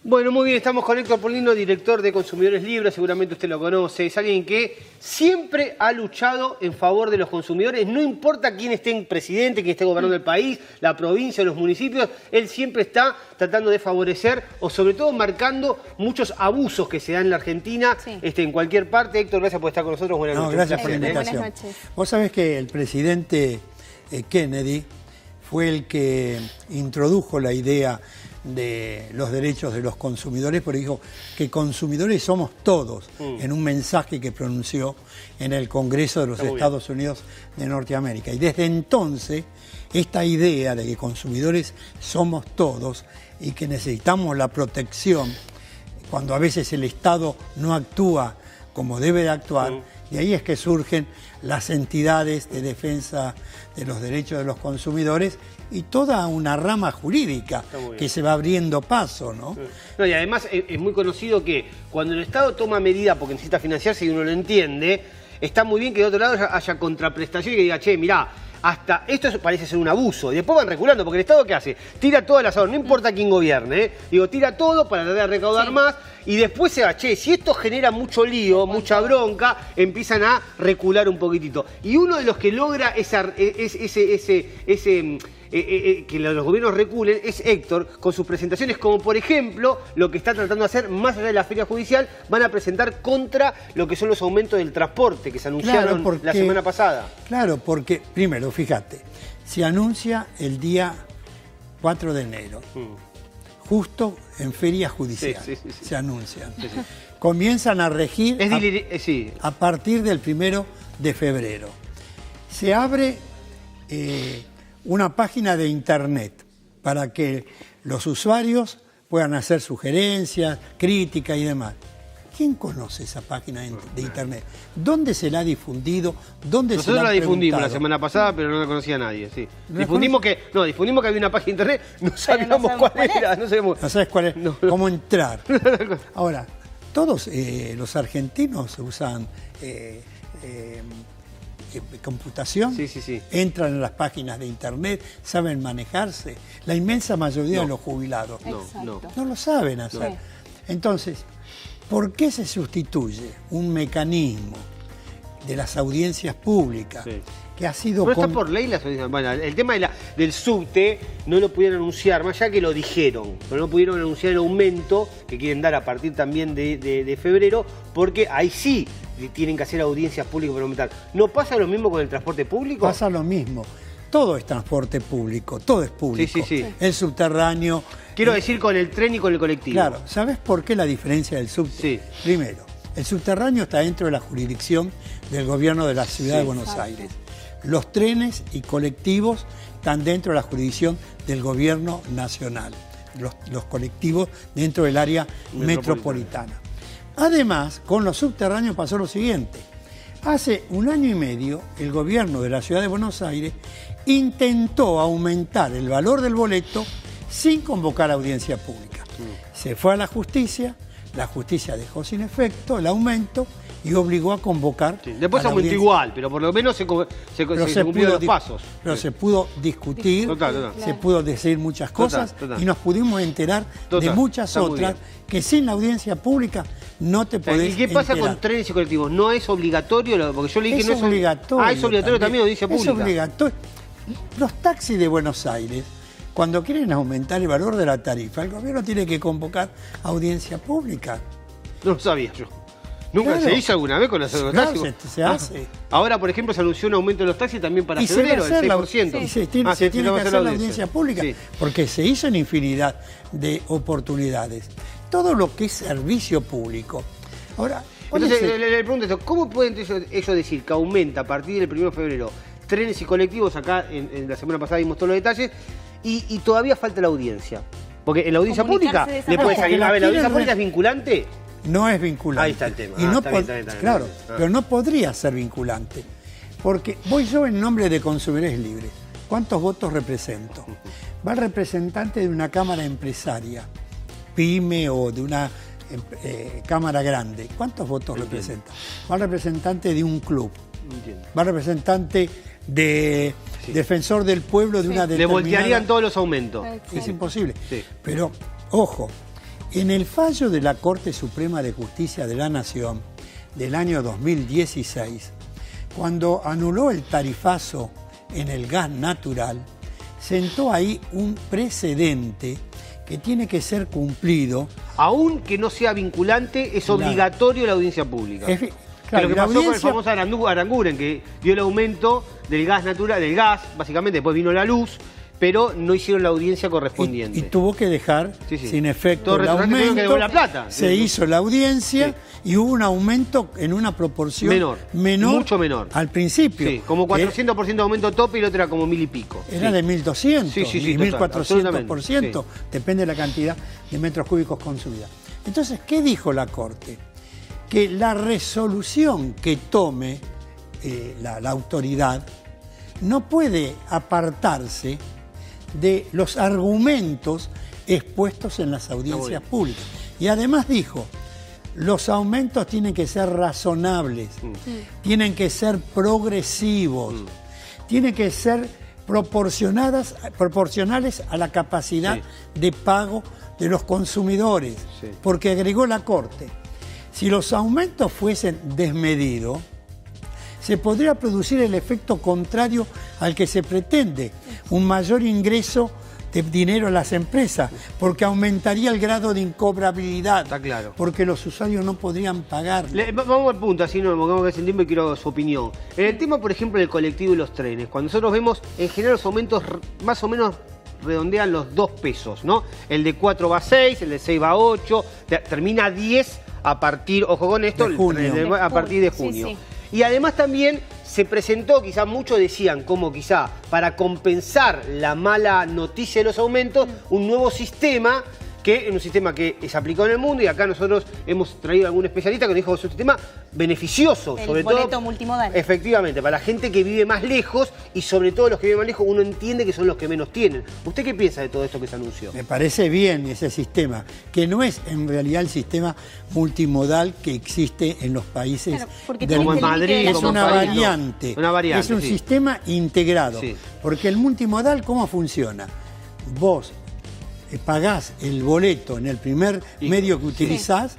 Bueno, muy bien, estamos con Héctor Polino, director de Consumidores Libres, seguramente usted lo conoce. Es alguien que siempre ha luchado en favor de los consumidores, no importa quién esté en presidente, quién esté gobernando el país, la provincia, los municipios, él siempre está tratando de favorecer o sobre todo marcando muchos abusos que se dan en la Argentina, en cualquier parte. Héctor, gracias por estar con nosotros. Buenas noches. Gracias por la invitación. Buenas noches. Vos sabés que el presidente Kennedy fue el que introdujo la idea de los derechos de los consumidores, pero dijo que consumidores somos todos, en un mensaje que pronunció en el Congreso de los Estados Unidos de Norteamérica. Y desde entonces, esta idea de que consumidores somos todos y que necesitamos la protección, cuando a veces el Estado no actúa como debe de actuar, y ahí es que surgen las entidades de defensa de los derechos de los consumidores y toda una rama jurídica que se va abriendo paso, ¿no? No, y además es muy conocido que cuando el Estado toma medidas porque necesita financiarse y uno lo entiende, está muy bien que de otro lado haya contraprestación y que diga, che, mirá, hasta esto parece ser un abuso. Y después van reculando, porque el Estado, ¿qué hace? Tira todo al asador, no importa quién gobierne, ¿eh? Digo, tira todo para tratar de recaudar más y después se va, che, si esto genera mucho lío, mucha bronca, empiezan a recular un poquitito. Y uno de los que logra que los gobiernos reculen es Héctor, con sus presentaciones, como por ejemplo lo que está tratando de hacer más allá de la feria judicial, van a presentar contra lo que son los aumentos del transporte que se anunciaron la semana pasada. Claro, porque primero, fíjate, se anuncia el día 4 de enero, justo en feria judicial, se anuncian. Comienzan a regir a partir del 1 de febrero. Se abre una página de internet para que los usuarios puedan hacer sugerencias, críticas y demás. ¿Quién conoce esa página de internet? ¿Dónde se la ha difundido? Nosotros la difundimos la semana pasada, pero no la conocía nadie. Difundimos que había una página de internet, no sabíamos cuál era. No sabes cuál es, cómo entrar. Ahora, todos los argentinos usan computación, entran en las páginas de internet, saben manejarse. La inmensa mayoría de los jubilados no lo saben hacer. Entonces, ¿por qué se sustituye un mecanismo de las audiencias públicas que ha sido... Pero está por ley las audiencias. Bueno, el tema del subte no lo pudieron anunciar, más allá que lo dijeron, pero no pudieron anunciar el aumento que quieren dar a partir también de febrero, porque ahí sí tienen que hacer audiencias públicas para aumentar. ¿No pasa lo mismo con el transporte público? Pasa lo mismo. Todo es transporte público, todo es público. El subterráneo... Quiero decir con el tren y con el colectivo. Claro, ¿sabes por qué la diferencia del subte? Primero, el subterráneo está dentro de la jurisdicción del gobierno de la ciudad de Buenos Aires. Los trenes y colectivos están dentro de la jurisdicción del gobierno nacional. Los colectivos dentro del área metropolitana. Además, con los subterráneos pasó lo siguiente. Hace 1 año y medio, el gobierno de la ciudad de Buenos Aires intentó aumentar el valor del boleto sin convocar audiencia pública. Se fue a la justicia dejó sin efecto el aumento y obligó a convocar... Después aumentó igual, pero por lo menos se cumplieron los pasos. Pero se pudo discutir, se pudo decir muchas cosas y nos pudimos enterar de muchas otras que sin la audiencia pública no te podés ¿Y qué pasa con trenes y colectivos? ¿No es obligatorio? Porque yo leí que no es obligatorio. Es obligatorio también audiencia pública. Es obligatorio. Los taxis de Buenos Aires, cuando quieren aumentar el valor de la tarifa, el gobierno tiene que convocar audiencia pública. No lo sabía yo. ¿Nunca se hizo alguna vez con los taxis? Se hace. Ahora, por ejemplo, se anunció un aumento de los taxis también para febrero, el 6%. Se tiene que hacer la audiencia pública, porque se hizo en infinidad de oportunidades. Todo lo que es servicio público. Ahora, entonces, le pregunto esto, ¿cómo pueden ellos decir que aumenta a partir del 1 de febrero trenes y colectivos? Acá, en la semana pasada vimos todos los detalles, y todavía falta la audiencia. Porque en la audiencia pública le puede salir. A ver, ¿la audiencia pública es vinculante? No es vinculante. Ahí está el tema. Y claro, pero no podría ser vinculante. Porque voy yo en nombre de Consumidores Libres. ¿Cuántos votos represento? Va el representante de una cámara empresaria, pyme o de una cámara grande. ¿Cuántos votos representa? Va el representante de un club. Va el representante de defensor del pueblo de una determinada... Le voltearían todos los aumentos. Es imposible. Pero, ojo, En el fallo de la Corte Suprema de Justicia de la Nación del año 2016, cuando anuló el tarifazo en el gas natural, sentó ahí un precedente que tiene que ser cumplido. Aún que no sea vinculante, es obligatorio la audiencia pública. Claro, lo que pasó con el famoso Aranguren, que dio el aumento del gas natural, del gas, básicamente, después vino la luz, pero no hicieron la audiencia correspondiente. Y tuvo que dejar sin efecto el aumento. Que la plata. Se hizo la audiencia y hubo un aumento en una proporción menor. Mucho menor. Al principio. Sí, como 400% de aumento tope y el otro era como 1000 y pico. Era de 1200 y 1400%. Sí. Depende de la cantidad de metros cúbicos consumida. Entonces, ¿qué dijo la Corte? Que la resolución que tome la autoridad no puede apartarse de los argumentos expuestos en las audiencias públicas. Y además dijo, los aumentos tienen que ser razonables, tienen que ser progresivos, tienen que ser proporcionales a la capacidad de pago de los consumidores. Porque agregó la Corte, si los aumentos fuesen desmedidos, se podría producir el efecto contrario al que se pretende, un mayor ingreso de dinero a las empresas, porque aumentaría el grado de incobrabilidad. Está claro. Porque los usuarios no podrían pagar. Vamos al punto, así no vamos a ver el tiempo y quiero su opinión. En el tema, por ejemplo, del colectivo y los trenes, cuando nosotros vemos, en general los aumentos más o menos redondean los 2 pesos, ¿no? El de 4 va a 6, el de 6 va a 8, termina a 10 a partir, ojo con esto, a partir de junio. Sí. Y además también se presentó, quizás muchos decían, como quizá para compensar la mala noticia de los aumentos, un nuevo sistema, que es un sistema que es aplicado en el mundo, y acá nosotros hemos traído a algún especialista que nos dijo que es un sistema beneficioso. El boleto multimodal. Efectivamente, para la gente que vive más lejos, y sobre todo los que viven más lejos, uno entiende que son los que menos tienen. ¿Usted qué piensa de todo esto que se anunció? Me parece bien ese sistema, que no es en realidad el sistema multimodal que existe en los países como en Madrid. Es una variante. Es un sistema integrado. Porque el multimodal, ¿cómo funciona? Vos pagás el boleto en el primer medio que utilizás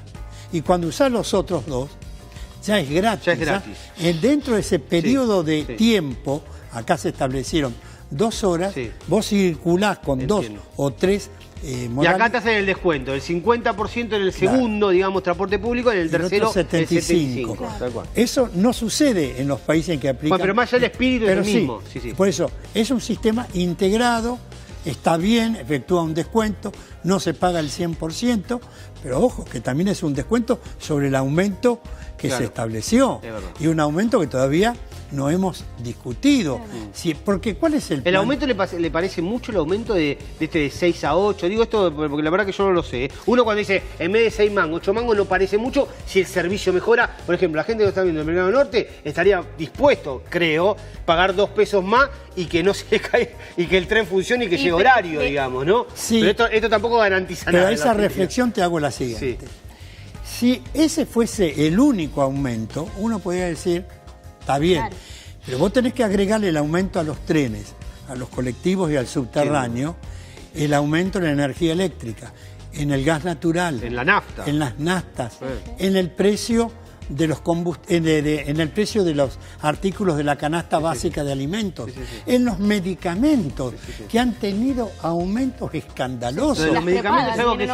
y cuando usás los otros dos, ya es gratis. Ya es gratis. Dentro de ese periodo de tiempo, acá se establecieron 2 horas, vos circulás con 2 o 3 y acá te hacen el descuento, el 50% en el segundo, digamos, transporte público, en el tercero, el 75%. Claro. Eso no sucede en los países en que aplican. Bueno, pero más allá el espíritu es el mismo. Por eso, es un sistema integrado, está bien, efectúa un descuento, no se paga el 100%, pero ojo, que también es un descuento sobre el aumento que se estableció. Y un aumento que todavía no hemos discutido. Porque ¿cuál es el plan? ¿El aumento le parece mucho el aumento de 6 a 8? Digo esto porque la verdad que yo no lo sé. Uno cuando dice, en vez de 6 mangos, 8 mangos, no parece mucho si el servicio mejora. Por ejemplo, la gente que está viendo el Mercado Norte estaría dispuesto, creo, pagar 2 pesos más y que no se le caiga, y que el tren funcione y que llegue horario, digamos, ¿no? Sí. Pero esto tampoco garantiza nada. Pero a esa reflexión te hago la siguiente. Si ese fuese el único aumento, uno podría decir, está bien, pero vos tenés que agregarle el aumento a los trenes, a los colectivos y al subterráneo, el aumento en la energía eléctrica, en el gas natural, en la nafta, en las naftas, en el precio de los en el precio de los artículos de la canasta básica de alimentos, en los medicamentos que han tenido aumentos escandalosos. Los medicamentos es algo que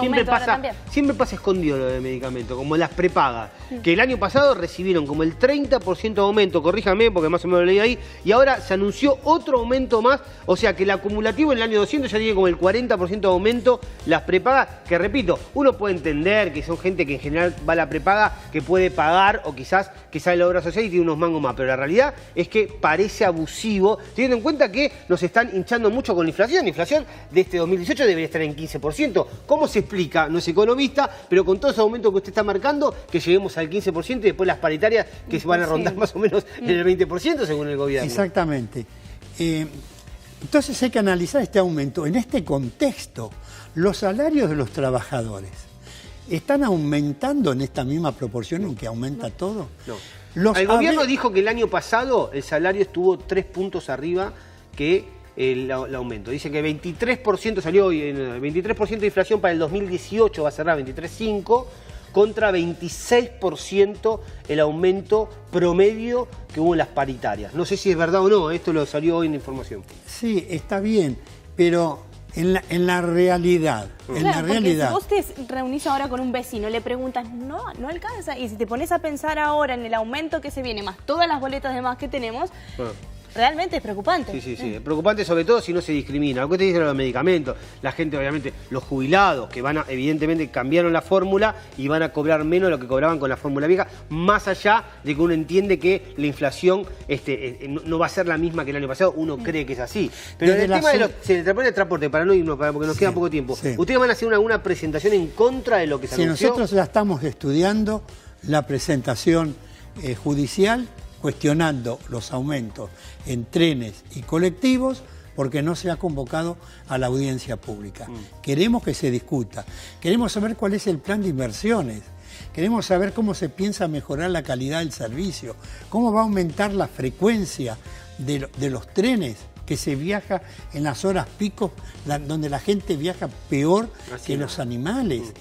siempre pasa escondido, lo de medicamentos, como las prepagas, que el año pasado recibieron como el 30% de aumento, corríjame porque más o menos lo leí ahí, y ahora se anunció otro aumento más, o sea que el acumulativo en el año 200 ya tiene como el 40% de aumento las prepagas, que repito, uno puede entender que son gente que en general va a la prepaga, que puede pagar o quizás que sale la obra social y tiene unos mangos más, pero la realidad es que parece abusivo, teniendo en cuenta que nos están hinchando mucho con la inflación. La inflación de este 2018 debería estar en 15%. ¿Cómo se explica? No es economista, pero con todo ese aumento que usted está marcando, que lleguemos al 15% y después las paritarias que se van a rondar más o menos en el 20% según el gobierno. Exactamente. Entonces hay que analizar este aumento en este contexto. Los salarios de los trabajadores ¿están aumentando en esta misma proporción en que aumenta todo? No. El gobierno dijo que el año pasado el salario estuvo 3 puntos arriba que el aumento. Dice que 23% salió hoy, 23% de inflación para el 2018 va a cerrar 23,5%, contra 26% el aumento promedio que hubo en las paritarias. No sé si es verdad o no, esto lo salió hoy en información. Sí, está bien, pero en la realidad, Claro, en la realidad. Si vos te reunís ahora con un vecino, le preguntas, no alcanza. Y si te pones a pensar ahora en el aumento que se viene, más todas las boletas de más que tenemos, realmente es preocupante. Sí. Es preocupante sobre todo si no se discrimina. Lo que te dicen los medicamentos, la gente obviamente, los jubilados que van a, evidentemente cambiaron la fórmula y van a cobrar menos de lo que cobraban con la fórmula vieja, más allá de que uno entiende que la inflación no va a ser la misma que el año pasado, uno cree que es así. Pero en el tema de el transporte, para no irnos, porque nos queda poco tiempo, ¿ustedes van a hacer una presentación en contra de lo que se anunció? Nosotros ya estamos estudiando la presentación judicial, cuestionando los aumentos en trenes y colectivos porque no se ha convocado a la audiencia pública. Queremos que se discuta, queremos saber cuál es el plan de inversiones, queremos saber cómo se piensa mejorar la calidad del servicio, cómo va a aumentar la frecuencia de los trenes, que se viaja en las horas pico, donde la gente viaja peor que los animales.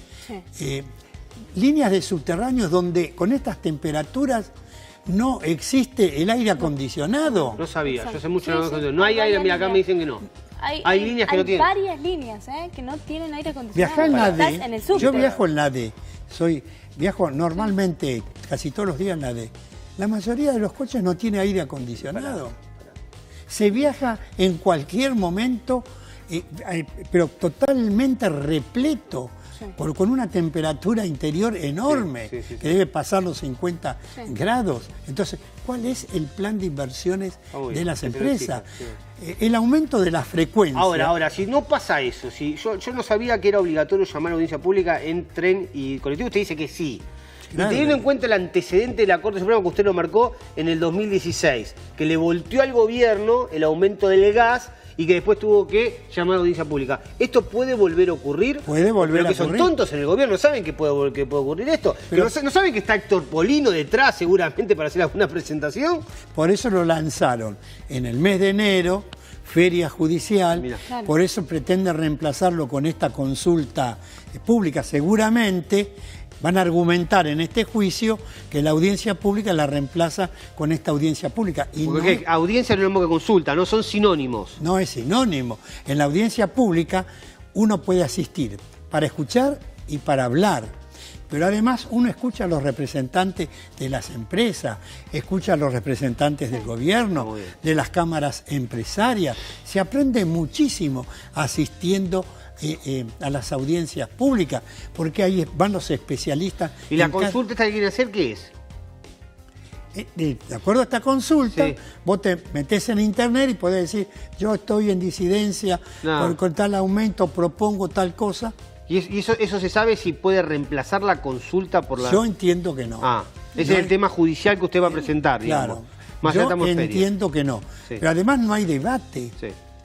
Líneas de subterráneos donde con estas temperaturas no existe el aire acondicionado. No sabía, yo sé mucho no hay aire, mira, acá me dicen que no. Hay líneas que no tienen. Hay varias líneas que no tienen aire acondicionado. Viajá en la D. En el subte. Yo viajo en la D. Viajo normalmente casi todos los días en la D. La mayoría de los coches no tiene aire acondicionado. Se viaja en cualquier momento, pero totalmente repleto. Con una temperatura interior enorme, que debe pasar los 50 grados. Entonces, ¿cuál es el plan de inversiones de las empresas? El aumento de la frecuencia. Ahora, si no pasa eso, si yo no sabía que era obligatorio llamar a audiencia pública en tren y colectivo, usted dice que sí. Claro. Y teniendo en cuenta el antecedente de la Corte Suprema que usted lo marcó en el 2016, que le volteó al gobierno el aumento del gas y que después tuvo que llamar a audiencia pública. ¿Esto puede volver a ocurrir? Puede volver a ocurrir. Pero que son tontos en el gobierno, ¿saben que puede ocurrir esto? Pero no saben que está Héctor Polino detrás seguramente para hacer alguna presentación. Por eso lo lanzaron en el mes de enero, feria judicial, por eso pretende reemplazarlo con esta consulta pública. Seguramente van a argumentar en este juicio que la audiencia pública la reemplaza con esta audiencia pública. Y porque audiencia no es lo mismo que consulta, no son sinónimos. No es sinónimo. En la audiencia pública uno puede asistir para escuchar y para hablar. Pero además uno escucha a los representantes de las empresas, escucha a los representantes del gobierno, de las cámaras empresarias. Se aprende muchísimo asistiendo a las audiencias públicas, porque ahí van los especialistas. ¿Y la consulta esta que quieren hacer qué es? De acuerdo a esta consulta, vos te metés en internet y podés decir, yo estoy en disidencia con tal aumento, propongo tal cosa. ¿Y eso se sabe si puede reemplazar la consulta por la...? Yo entiendo que no. Ese es el tema judicial que usted va a presentar, digamos. Claro, yo entiendo que no. Pero además no hay debate.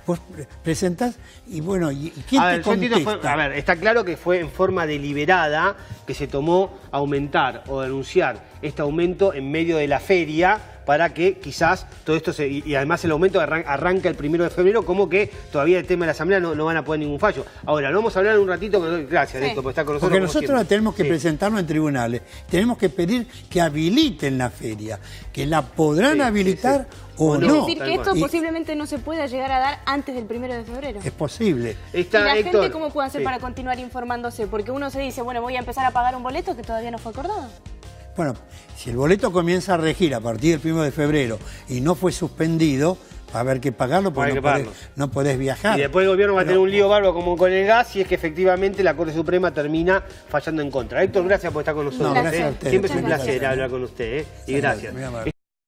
Vos presentás y bueno, ¿y quién te contesta? Está claro que fue en forma deliberada que se tomó aumentar o anunciar este aumento en medio de la feria para que quizás todo esto y además el aumento arranca el 1 de febrero, como que todavía el tema de la asamblea no van a poner ningún fallo. Ahora, lo vamos a hablar en un ratito, pero gracias Héctor por estar con nosotros. Porque nosotros la tenemos que presentarlo en tribunales, tenemos que pedir que habiliten la feria, que la podrán habilitar o no. Es decir, que esto posiblemente no se pueda llegar a dar antes del 1 de febrero. Es posible. ¿Y la gente cómo puede hacer para continuar informándose? Porque uno se dice, bueno, voy a empezar a pagar un boleto que todavía no fue acordado. Bueno, si el boleto comienza a regir a partir del 1 de febrero y no fue suspendido, va a haber que pagarlo porque no podés viajar. Y después el gobierno va a tener un lío bárbaro como con el gas si es que efectivamente la Corte Suprema termina fallando en contra. Héctor, gracias por estar con nosotros. Gracias a ustedes. Siempre es un placer hablar con usted. Y gracias.